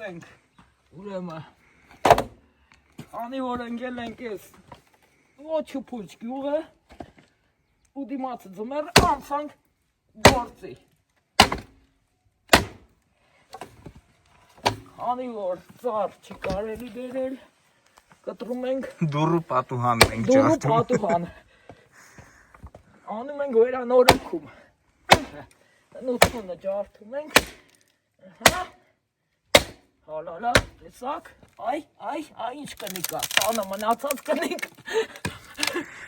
ենք, ուրեմն, անի որ ընկել ենք ես ոչ ու փուչ գյուղը, ու դիմացը ձմեռ անցանք գործի։ Անի որ ծառ չի կարելի բերել, կտրում ենք Դուրու պատուհան ենք դուրու ջարդում։ պատուհան։ Անում ենք վերանորոգում։ Նուցունը ջարդում ենք։ Հալալա, տեսակ, այ, ինչ կնիկ կա, տանը մնացած կնիկ։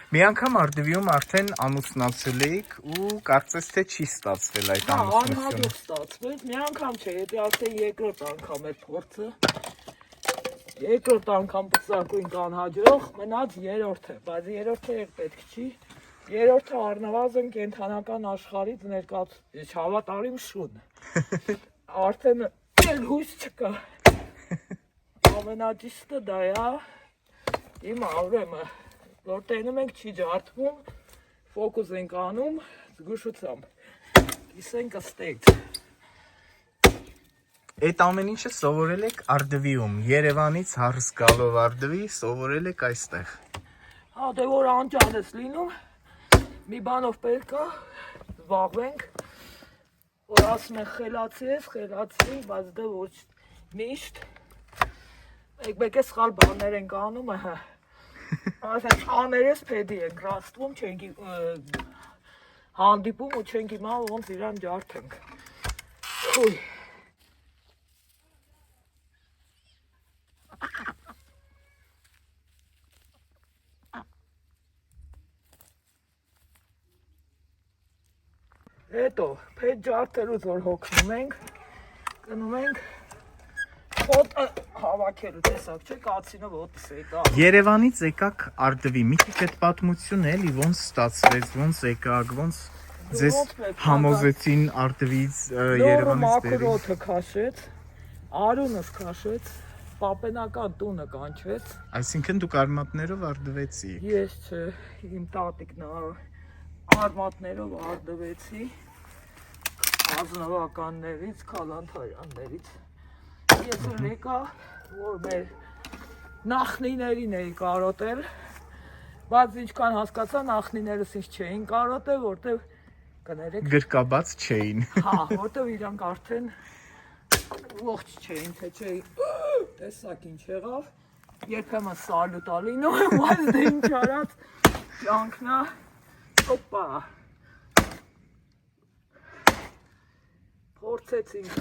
Մի անգամ Արդվիում արդեն ամուսնացել էիք ու կարծես թե չի ստացվել այդ ամուսնությունը։ Անհաջող ստացվեց, մի անգամ չէ, եթե արդեն երկրորդ անգամ էր փորձը։ Երկրորդ անգամ պսակույնք անհաջող, մնաց երրորդը, բայց երրորդը պետք չի։ Երրորդը առնվազն կենդանական աշխարհից ներկայացուցիչ հավատարիմ շուն։ Արդեն էլ հույս չկա։ Ամենաճիշտը դա է, հիմա ուրեմն որ տենում ենք չի ջարդվում, ֆոկուս ենք անում զգուշությամբ։ Կիսենք ըստեյց։ Այդ ամեն ինչը սովորել եք Արդվիում, Երևանից հարս գալով Արդվի սովորել եք այստեղ։ Հա, դե որ անջան ես լինում, մի բանով պետք է զբաղվենք, որ ասում են խելացի ես, բայց դե ոչ միշտ մեկ է սխալ բաներ ենք անում, ասեն աներես պետի ենք ռաստվում, չենք հանդիպում ու չենք իմանում ոնց իրան ջարդենք։ Ուй Հետո, պետ ջարդելուց որ հոգնում ենք, կնում ենք ոտը հավաքելու, տեսակ չէ, կացինը ոտս եկա։ Երևանից եկաք Արդվի, մի քիչ այդ պատմությունը էլի ոնց ստացվեց, ոնց եկաք, ոնց ձեզ համոզեցին Արդվից Երևանից մաքուր բերին։ օդը քաշեց, արյունս քաշեց, պապենական տունը կանչեց։ Այսինքն դուք արմատներով արդվեցի։ Ես չէ, իմ տատիկն արմատներով արդվեցի, ազնվականներից, քալանթարյաններից։ Ես էլ եկա, որ մեր նախնիներին էի կարոտել, բայց ինչքան հասկացա նախնիներս ինձ չէին կարոտել, որտեվ կներեք Գրկաբաց չէին։ հա, որտեվ իրանք արդեն ողջ չէին, թե չէին, տեսակ ինչ եղավ, երբեմն սալյուտ ա լինում, բայց դե ինչ արած, ճանքնա, օպա, փորձեցինք